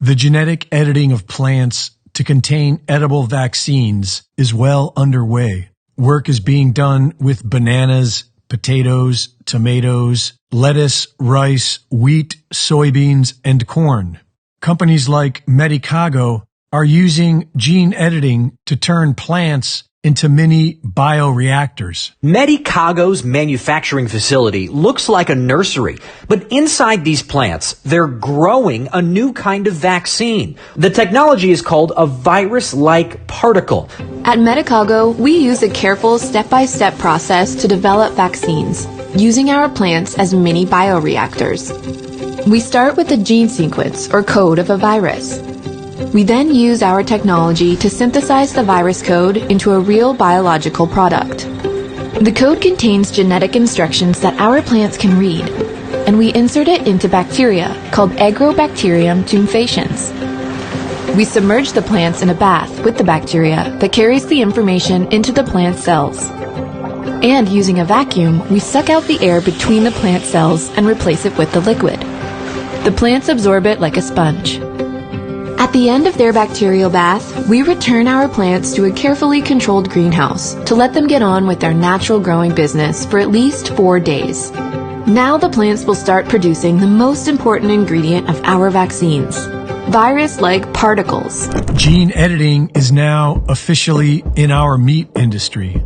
The genetic editing of plants to contain edible vaccines is well underway. Work is being done with bananas, potatoes, tomatoes, lettuce, rice, wheat, soybeans, and corn. Companies like Medicago are using gene editing to turn plants into mini bioreactors. Medicago's manufacturing facility looks like a nursery, but inside these plants, they're growing a new kind of vaccine. The technology is called a virus-like particle. At Medicago, we use a careful step-by-step process to develop vaccines, using our plants as mini bioreactors. We start with the gene sequence or code of a virus. We then use our technology to synthesize the virus code into a real biological product. The code contains genetic instructions that our plants can read, and we insert it into bacteria called Agrobacterium tumefaciens. We submerge the plants in a bath with the bacteria that carries the information into the plant cells. And using a vacuum, we suck out the air between the plant cells and replace it with the liquid. The plants absorb it like a sponge. At the end of their bacterial bath, we return our plants to a carefully controlled greenhouse to let them get on with their natural growing business for at least 4 days. Now the plants will start producing the most important ingredient of our vaccines, virus-like particles. Gene editing is now officially in our meat industry.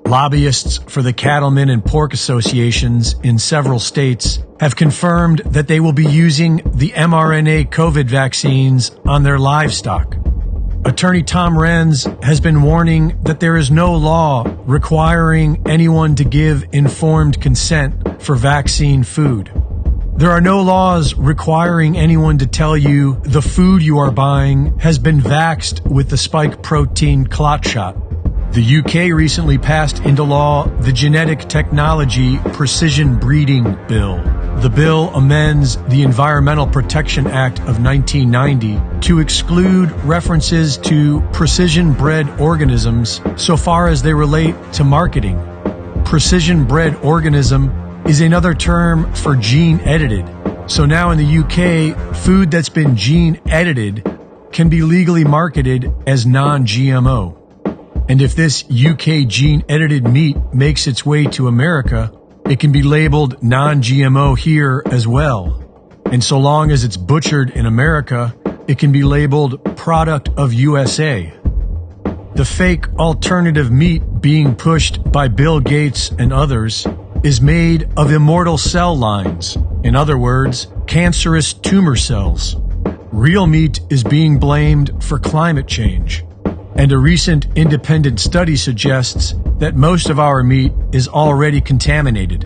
Lobbyists for the cattlemen and pork associations in several states have confirmed that they will be using the mRNA COVID vaccines on their livestock. Attorney Tom Renz has been warning that there is no law requiring anyone to give informed consent for vaccine food. There are no laws requiring anyone to tell you the food you are buying has been vaxxed with the spike protein clot shot. The UK recently passed into law the Genetic Technology Precision Breeding Bill. The bill amends the Environmental Protection Act of 1990 to exclude references to precision-bred organisms so far as they relate to marketing. Precision-bred organism is another term for gene-edited. So now in the UK, food that's been gene-edited can be legally marketed as non-GMO. And if this UK gene-edited meat makes its way to America, it can be labeled non-GMO here as well. And so long as it's butchered in America, it can be labeled product of USA. The fake alternative meat being pushed by Bill Gates and others is made of immortal cell lines. In other words, cancerous tumor cells. Real meat is being blamed for climate change. And a recent independent study suggests that most of our meat is already contaminated.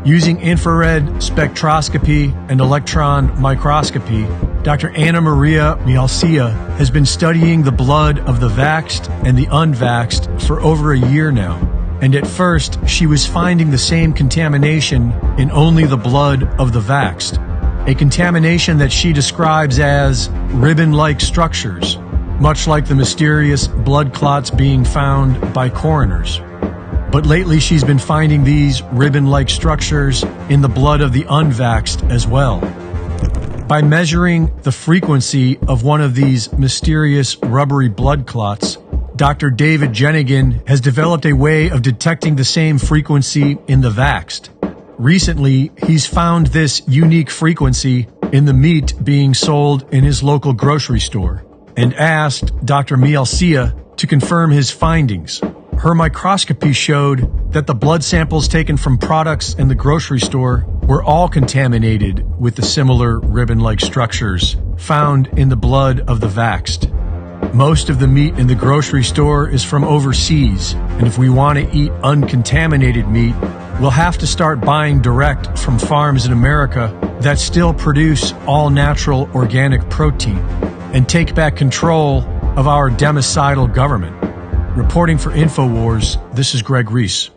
Using infrared spectroscopy and electron microscopy, Dr. Anna Maria Mihalcea has been studying the blood of the vaxxed and the unvaxxed for over a year now. And at first, she was finding the same contamination in only the blood of the vaxxed, a contamination that she describes as ribbon-like structures, much like the mysterious blood clots being found by coroners. But lately she's been finding these ribbon-like structures in the blood of the unvaxxed as well. By measuring the frequency of one of these mysterious rubbery blood clots, Dr. David Jenigan has developed a way of detecting the same frequency in the vaxxed. Recently, he's found this unique frequency in the meat being sold in his local grocery store, and asked Dr. Mihalcea to confirm his findings. Her microscopy showed that the blood samples taken from products in the grocery store were all contaminated with the similar ribbon-like structures found in the blood of the vaxxed. Most of the meat in the grocery store is from overseas, and if we want to eat uncontaminated meat, we'll have to start buying direct from farms in America that still produce all-natural organic protein, and take back control of our democidal government. Reporting for InfoWars, this is Greg Reese.